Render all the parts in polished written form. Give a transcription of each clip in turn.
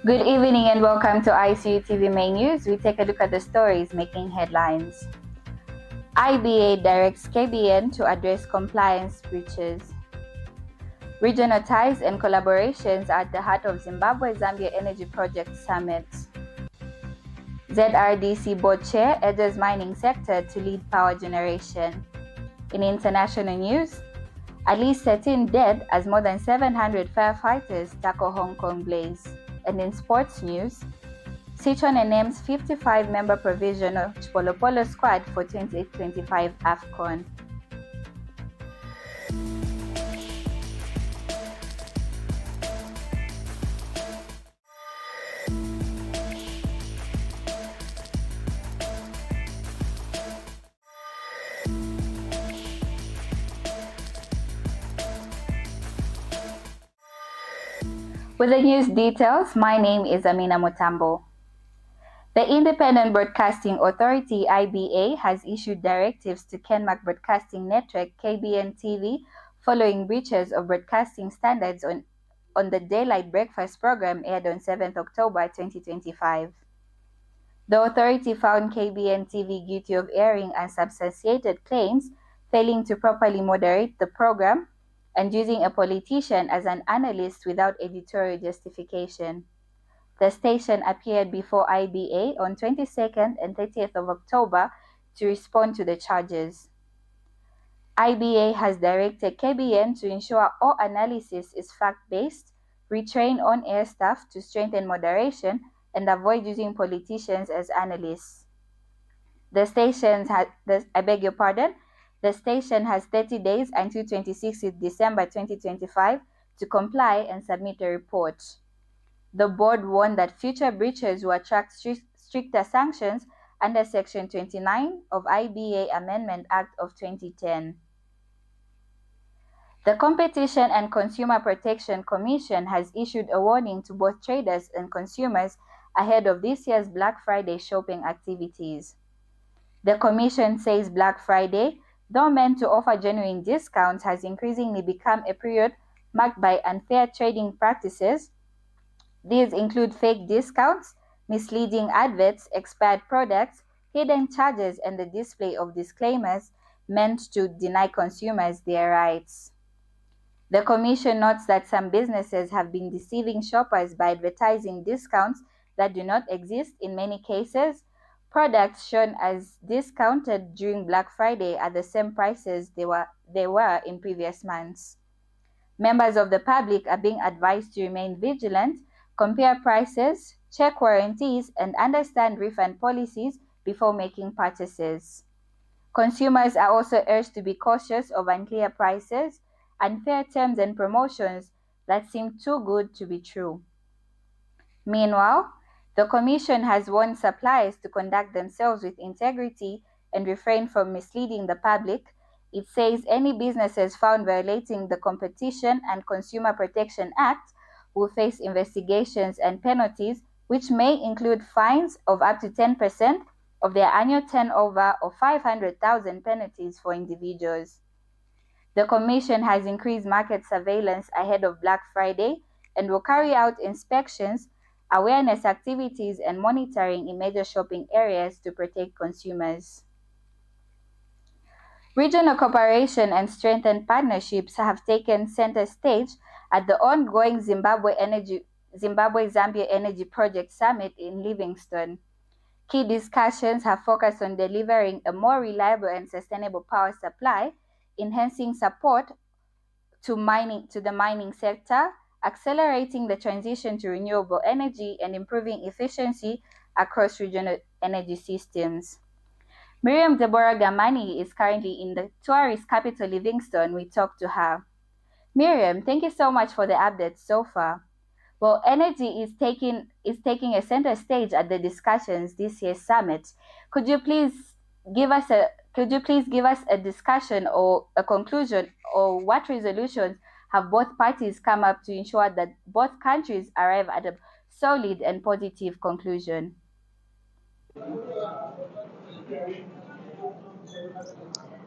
Good evening and welcome to ICU TV Main News. We take a look at the stories making headlines. IBA directs KBN to address compliance breaches. Regional ties and collaborations are at the heart of Zimbabwe-Zambia Energy Project Summit. ZRDC Board Chair urges mining sector to lead power generation. In international news, at least 13 dead as more than 700 firefighters tackle Hong Kong blaze. And in sports news, Sichone names 55-member Provisional Chipolopolo squad for 2025 AFCON. With the news details, my name is Amina Mutambo. The Independent Broadcasting Authority (IBA) has issued directives to Kenmark Broadcasting Network (KBN TV) following breaches of broadcasting standards on the Daylight Breakfast program aired on 7th October 2025. The authority found KBN TV guilty of airing unsubstantiated claims, failing to properly moderate the program, and using a politician as an analyst without editorial justification. The station appeared before IBA on 22nd and 30th of October to respond to the charges. IBA has directed KBN to ensure all analysis is fact-based, retrain on-air staff to strengthen moderation, and avoid using politicians as analysts. The station has 30 days until 26th December 2025 to comply and submit a report. The board warned that future breaches will attract stricter sanctions under Section 29 of IBA Amendment Act of 2010. The Competition and Consumer Protection Commission has issued a warning to both traders and consumers ahead of this year's Black Friday shopping activities. The Commission says Black Friday, though meant to offer genuine discounts, has increasingly become a period marked by unfair trading practices. These include fake discounts, misleading adverts, expired products, hidden charges, and the display of disclaimers meant to deny consumers their rights. The Commission notes that some businesses have been deceiving shoppers by advertising discounts that do not exist. In many cases, products shown as discounted during Black Friday are the same prices they were in previous months. Members of the public are being advised to remain vigilant, compare prices, check warranties, and understand refund policies before making purchases. Consumers are also urged to be cautious of unclear prices, unfair terms, and promotions that seem too good to be true. Meanwhile, the Commission has warned suppliers to conduct themselves with integrity and refrain from misleading the public. It says any businesses found violating the Competition and Consumer Protection Act will face investigations and penalties, which may include fines of up to 10% of their annual turnover or 500,000 penalties for individuals. The Commission has increased market surveillance ahead of Black Friday and will carry out inspections, awareness activities, and monitoring in major shopping areas to protect consumers. Regional cooperation and strengthened partnerships have taken center stage at the ongoing Zimbabwe-Zambia Energy Project Summit in Livingstone. Key discussions have focused on delivering a more reliable and sustainable power supply, enhancing support to the mining sector, accelerating the transition to renewable energy, and improving efficiency across regional energy systems. Miriam Deborah Gamani is currently in the tourist capital Livingstone. We talked to her. Miriam, thank you so much for the updates so far. Well, energy is taking a center stage at the discussions this year's summit. Could you please give us a discussion or a conclusion, or what resolutions have both parties come up to ensure that both countries arrive at a solid and positive conclusion?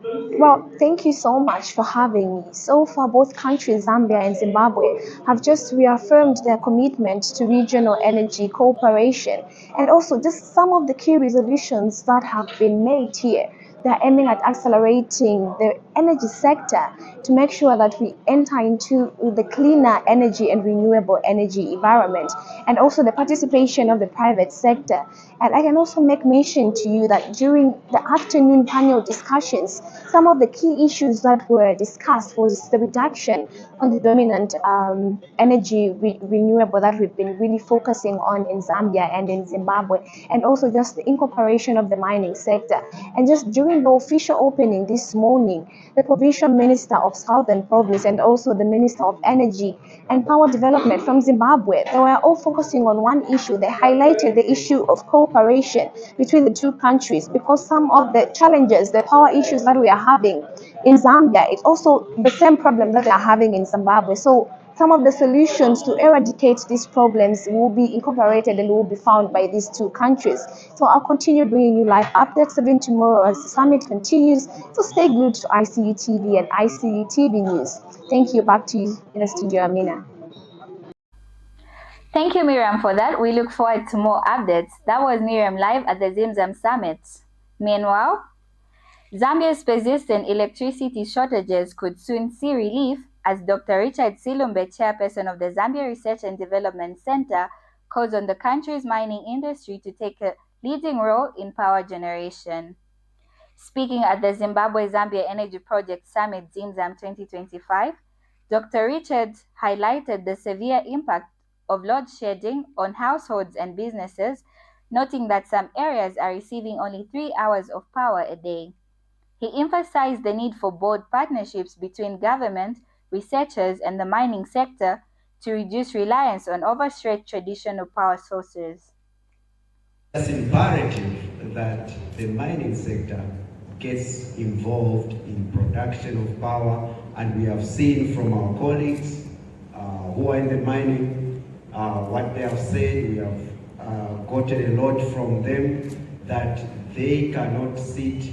Well, thank you so much for having me. So far, both countries, Zambia and Zimbabwe, have just reaffirmed their commitment to regional energy cooperation and also just some of the key resolutions that have been made here. They're aiming at accelerating the energy sector to make sure that we enter into the cleaner energy and renewable energy environment, and also the participation of the private sector. And I can also make mention to you that during the afternoon panel discussions, some of the key issues that were discussed was the reduction on the dominant energy renewable that we've been really focusing on in Zambia and in Zimbabwe, and also just the incorporation of the mining sector. And just during the official opening this morning, the Provisional Minister of Southern Province and also the Minister of Energy and Power Development from Zimbabwe, they were all focusing on one issue. They highlighted the issue of cooperation between the two countries because some of the challenges, the power issues that we are having in Zambia, it's also the same problem that they are having in Zimbabwe. So some of the solutions to eradicate these problems will be incorporated and will be found by these two countries. So I'll continue bringing you live updates even tomorrow as the summit continues. So stay glued to ICU TV and ICU TV News. Thank you. Back to you in the studio, Amina. Thank you, Miriam, for that. We look forward to more updates. That was Miriam live at the ZIM-ZAM summit. Meanwhile, Zambia's persistent electricity shortages could soon see relief as Dr. Richard Silumbe, chairperson of the Zambia Research and Development Center, calls on the country's mining industry to take a leading role in power generation. Speaking at the Zimbabwe-Zambia Energy Project Summit ZIM-ZAM 2025, Dr. Richard highlighted the severe impact of load shedding on households and businesses, noting that some areas are receiving only 3 hours of power a day. He emphasized the need for bold partnerships between government, researchers, and the mining sector to reduce reliance on overstretched traditional power sources. It's imperative that the mining sector gets involved in production of power, and we have seen from our colleagues who are in the mining what they have said. We have gotten a lot from them that they cannot sit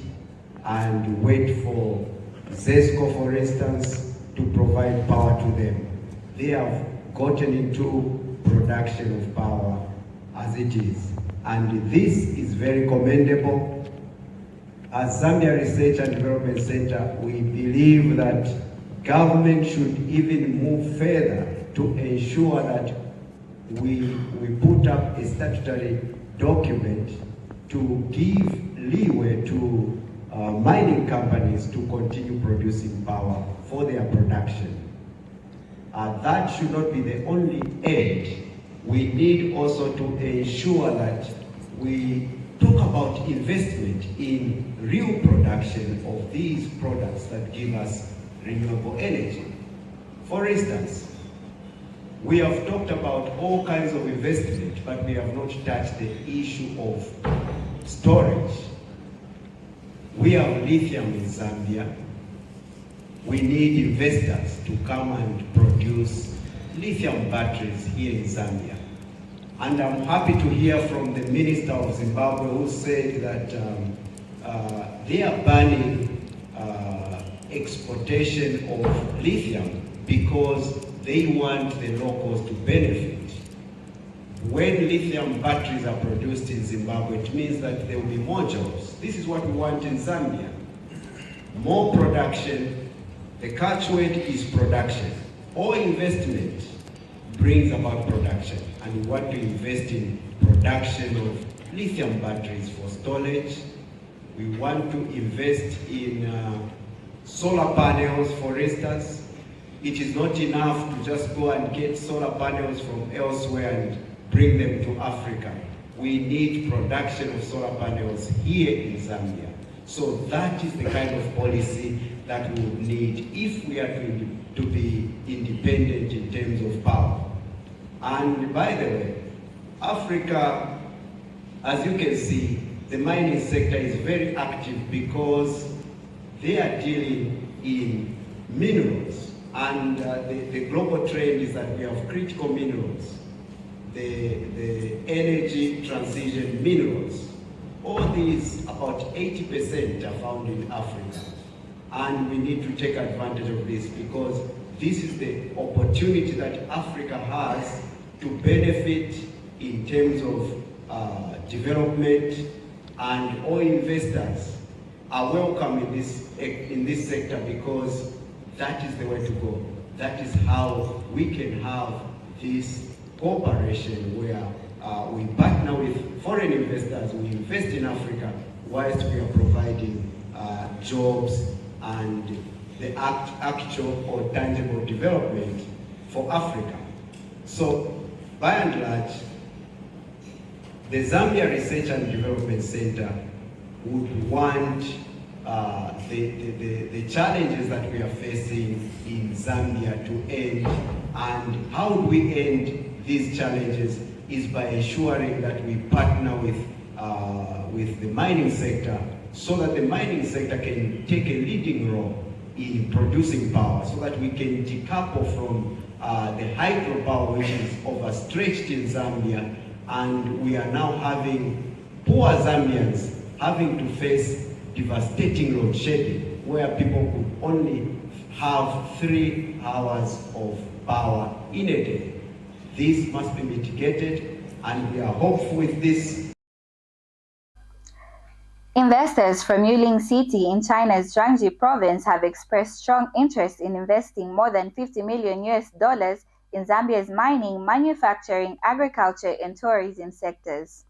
and wait for ZESCO, for instance, to provide power to them. They have gotten into production of power as it is. And this is very commendable. As Zambia Research and Development Center, we believe that government should even move further to ensure that we put up a statutory document to give leeway to mining companies to continue producing power for their production. That should not be the only aid. We need also to ensure that we talk about investment in real production of these products that give us renewable energy. For instance, we have talked about all kinds of investment, but we have not touched the issue of storage. We have lithium in Zambia. We need investors to come and produce lithium batteries here in Zambia. And I'm happy to hear from the Minister of Zimbabwe who said that they are banning exportation of lithium because they want the locals to benefit. When lithium batteries are produced in Zimbabwe, it means that there will be more jobs. This is what we want in Zambia. More production. The catchword is production. All investment brings about production, and we want to invest in production of lithium batteries for storage. We want to invest in solar panels, for instance. It is not enough to just go and get solar panels from elsewhere and bring them to Africa. We need production of solar panels here in Zambia. So that is the kind of policy that we would need if we are going to be independent in terms of power. And by the way, Africa, as you can see, the mining sector is very active because they are dealing in minerals. And the global trend is that we have critical minerals, the energy transition minerals. All these, about 80% are found in Africa. And we need to take advantage of this, because this is the opportunity that Africa has to benefit in terms of development, and all investors are welcome in this sector, because that is the way to go. That is how we can have this cooperation where we partner with foreign investors, we invest in Africa, whilst we are providing jobs and the actual or tangible development for Africa. So, by and large, the Zambia Research and Development Center would want the challenges that we are facing in Zambia to end. And how do we end these challenges is by ensuring that we partner with the mining sector, so that the mining sector can take a leading role in producing power, so that we can decouple from the hydropower, which is overstretched in Zambia, and we are now having poor Zambians having to face devastating load shedding, where people could only have 3 hours of power in a day. This must be mitigated, and we are hopeful with this. Investors from Yuling City in China's Jiangxi province have expressed strong interest in investing more than $50 million in Zambia's mining, manufacturing, agriculture, and tourism sectors.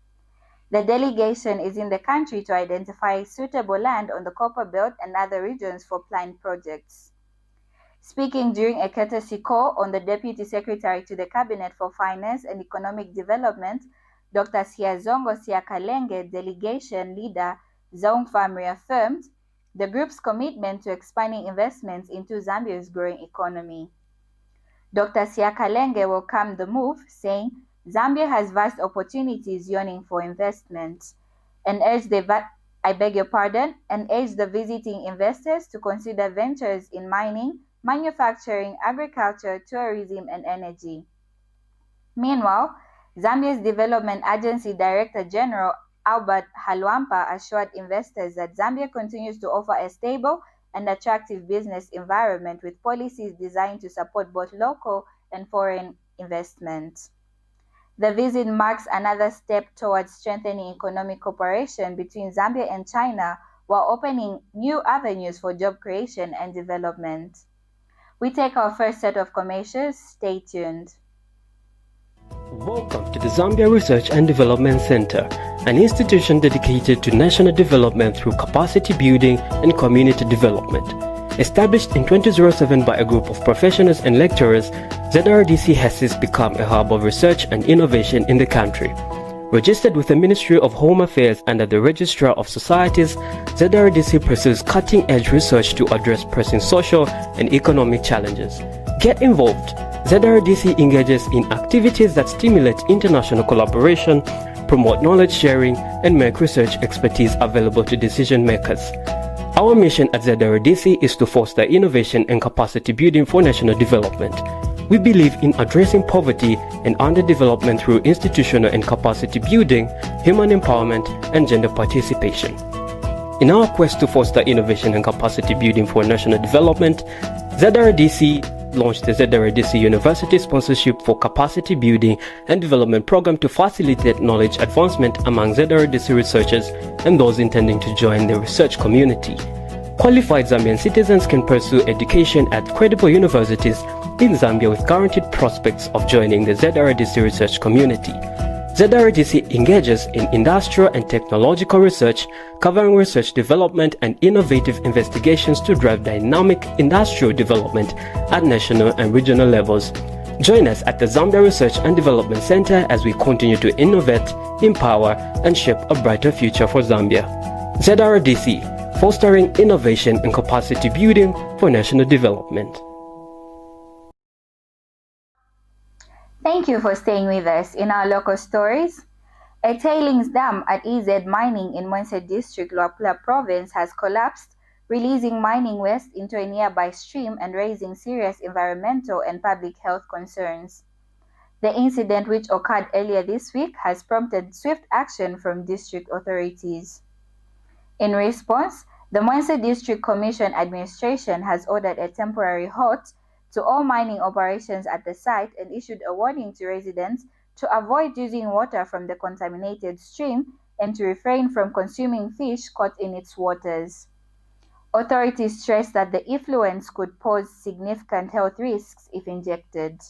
The delegation is in the country to identify suitable land on the Copper Belt and other regions for planned projects. Speaking during a courtesy call on the Deputy Secretary to the Cabinet for Finance and Economic Development, Dr. Siazongo Siakalenge, delegation leader Zongfam, reaffirmed the group's commitment to expanding investments into Zambia's growing economy. Dr. Siakalenge welcomed the move, saying Zambia has vast opportunities yawning for investment, and urged the visiting investors to consider ventures in mining, manufacturing, agriculture, tourism, and energy. Meanwhile, Zambia's Development Agency Director General Albert Halwampa assured investors that Zambia continues to offer a stable and attractive business environment with policies designed to support both local and foreign investment. The visit marks another step towards strengthening economic cooperation between Zambia and China, while opening new avenues for job creation and development. We take our first set of commercials. Stay tuned. Welcome to the Zambia Research and Development Center, an institution dedicated to national development through capacity building and community development. Established in 2007 by a group of professionals and lecturers, ZRDC has since become a hub of research and innovation in the country. Registered with the Ministry of Home Affairs under the Registrar of Societies, ZRDC pursues cutting-edge research to address pressing social and economic challenges. Get involved. ZRDC engages in activities that stimulate international collaboration, promote knowledge sharing, and make research expertise available to decision makers. Our mission at ZRDC is to foster innovation and capacity building for national development. We believe in addressing poverty and underdevelopment through institutional and capacity building, human empowerment, and gender participation. In our quest to foster innovation and capacity building for national development, ZRDC launched the ZRDC University Sponsorship for Capacity Building and Development Program to facilitate knowledge advancement among ZRDC researchers and those intending to join the research community. Qualified Zambian citizens can pursue education at credible universities in Zambia with guaranteed prospects of joining the ZRDC research community. ZRDC engages in industrial and technological research, covering research development and innovative investigations to drive dynamic industrial development at national and regional levels. Join us at the Zambia Research and Development Center as we continue to innovate, empower, and shape a brighter future for Zambia. ZRDC, fostering innovation and capacity building for national development. Thank you for staying with us. In our local stories, a tailings dam at EZ Mining in Monse District, Luapula Province has collapsed, releasing mining waste into a nearby stream and raising serious environmental and public health concerns. The incident, which occurred earlier this week, has prompted swift action from district authorities. In response, The Mwense District Commission Administration has ordered a temporary halt to all mining operations at the site and issued a warning to residents to avoid using water from the contaminated stream and to refrain from consuming fish caught in its waters. Authorities stress that the effluents could pose significant health risks if ingested.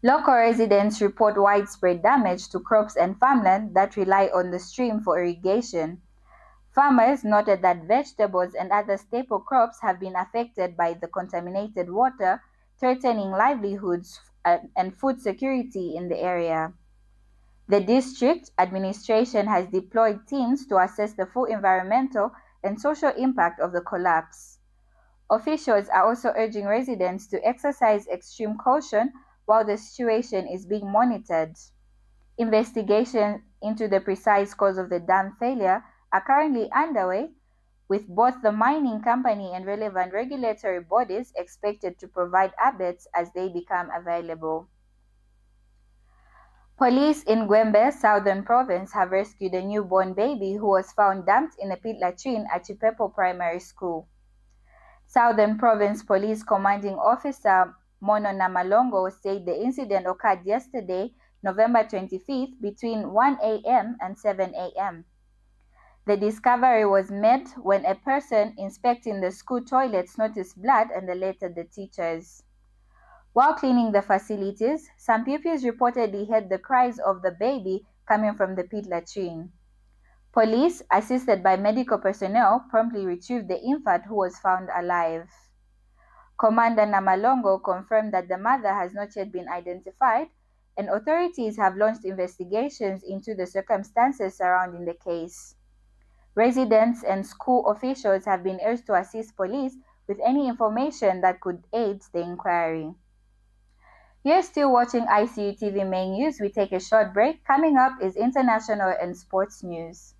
Local residents report widespread damage to crops and farmland that rely on the stream for irrigation. Farmers noted that vegetables and other staple crops have been affected by the contaminated water, threatening livelihoods and food security in the area. The district administration has deployed teams to assess the full environmental and social impact of the collapse. Officials are also urging residents to exercise extreme caution while the situation is being monitored. Investigations into the precise cause of the dam failure are currently underway, with both the mining company and relevant regulatory bodies expected to provide updates as they become available. Police in Gwembe, Southern Province, have rescued a newborn baby who was found dumped in a pit latrine at Chipolopolo Primary School. Southern Province Police Commanding Officer Mono Namalongo said the incident occurred yesterday, November 25th, between 1 a.m. and 7 a.m. The discovery was made when a person inspecting the school toilets noticed blood and alerted the teachers. While cleaning the facilities, some pupils reportedly heard the cries of the baby coming from the pit latrine. Police, assisted by medical personnel, promptly retrieved the infant who was found alive. Commander Namalongo confirmed that the mother has not yet been identified, and authorities have launched investigations into the circumstances surrounding the case. Residents and school officials have been urged to assist police with any information that could aid the inquiry. You're still watching ICU TV Main News. We take a short break. Coming up is international and sports news.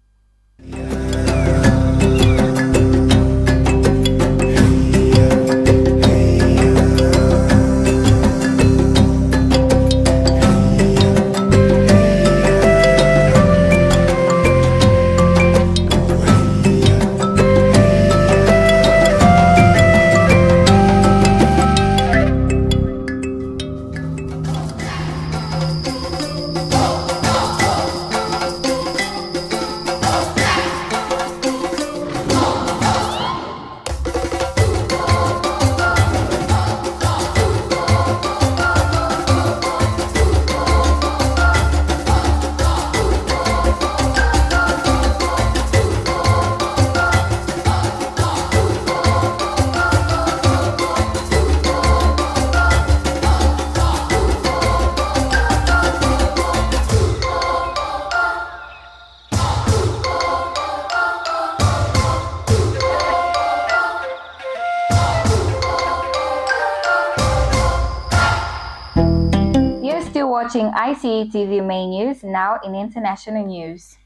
Watching ICU TV Main News. Now in international news.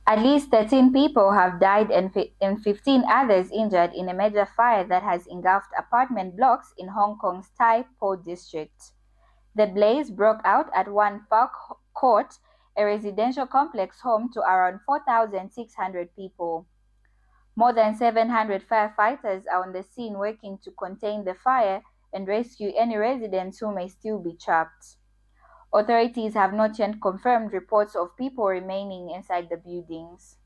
At least 13 people have died and 15 others injured in a major fire that has engulfed apartment blocks in Hong Kong's Tai Po district. The blaze broke out at One Falk Court, a residential complex home to around 4,600 people. More than 700 firefighters are on the scene working to contain the fire and rescue any residents who may still be trapped. Authorities have not yet confirmed reports of people remaining inside the buildings.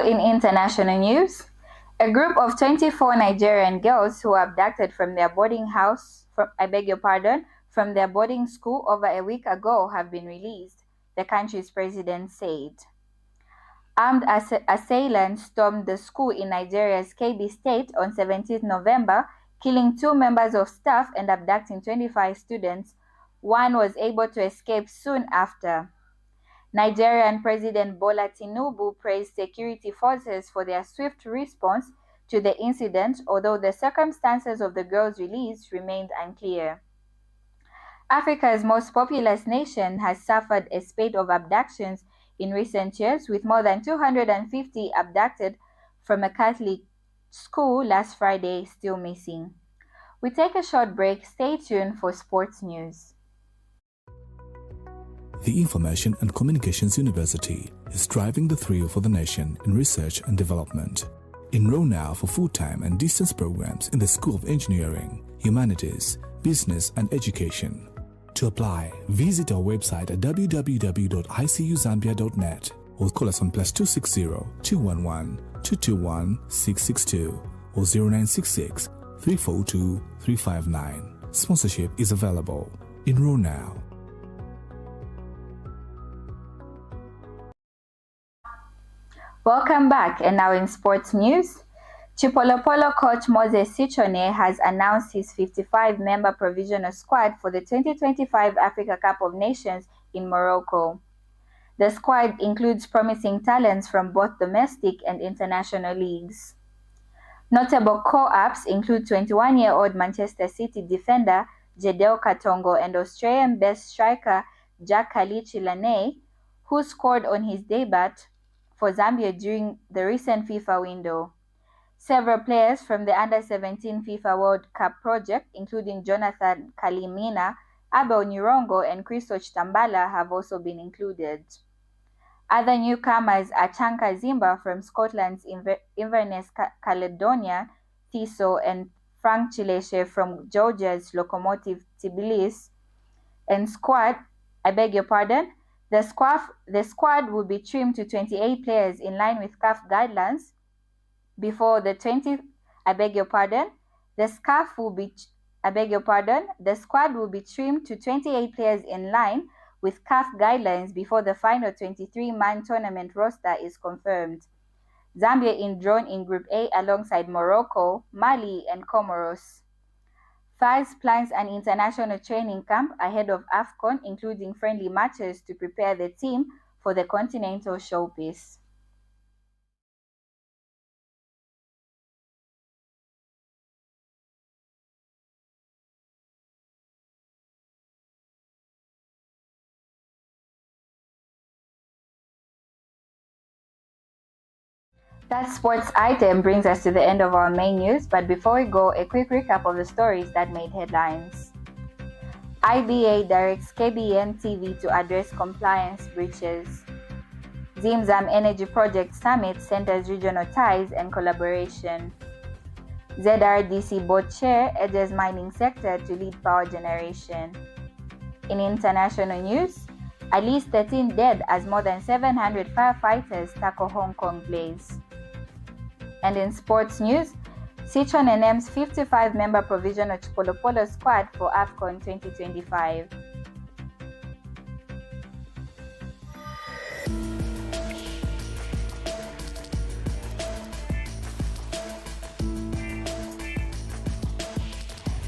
In international news, a group of 24 Nigerian girls who were abducted from their boarding school over a week ago have been released, the country's president said. Armed assailants stormed the school in Nigeria's Kebbi State on 17 November, killing 2 members of staff and abducting 25 students, One was able to escape soon after. Nigerian President Bola Tinubu praised security forces for their swift response to the incident, although the circumstances of the girls' release remained unclear. Africa's most populous nation has suffered a spate of abductions in recent years, with more than 250 abducted from a Catholic school last Friday still missing. We take a short break. Stay tuned for sports news. The Information and Communications University is driving the thrill for the nation in research and development. Enroll now for full-time and distance programs in the School of Engineering, Humanities, Business and Education. To apply, visit our website at www.icuzambia.net or call us on +260 211 221 662 or 0966 342 359. Sponsorship is available. Enroll now. Welcome back, and now in sports news. Chipolopolo coach Moses Sichone has announced his 55-member provisional squad for the 2025 Africa Cup of Nations in Morocco. The squad includes promising talents from both domestic and international leagues. Notable co-ups include 21-year-old Manchester City defender Jadel Katongo and Australian-based striker Jack Kalichi Lane, who scored on his debut for Zambia during the recent FIFA window. Several players from the Under-17 FIFA World Cup project, including Jonathan Kalimina, Abel Nirongo, and Christos Tambala, have also been included. Other newcomers are Chanka Zimba from Scotland's Inverness Caledonia, Thiso, and Frank Chileshe from Georgia's Lokomotiv Tbilisi. And the squad will be trimmed to 28 players in line with CAF guidelines. The squad will be trimmed to 28 players in line with CAF guidelines before the final 23-man tournament roster is confirmed. Zambia is drawn in Group A alongside Morocco, Mali, and Comoros. FAS plans an international training camp ahead of AFCON, including friendly matches to prepare the team for the continental showpiece. That sports item brings us to the end of our main news, but before we go, a quick recap of the stories that made headlines. IBA directs KBN TV to address compliance breaches. ZIM-ZAM Energy Project Summit centers regional ties and collaboration. ZRDC board chair urges mining sector to lead power generation. In international news, at least 13 dead as more than 700 firefighters tackle Hong Kong blaze. And in sports news, Sichone names 55-member Provisional Chipolopolo squad for AFCON 2025.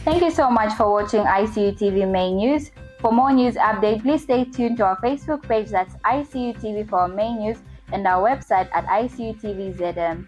Thank you so much for watching ICU TV Main News. For more news updates, please stay tuned to our Facebook page, that's ICU TV for our main news, and our website at ICU TV ZM.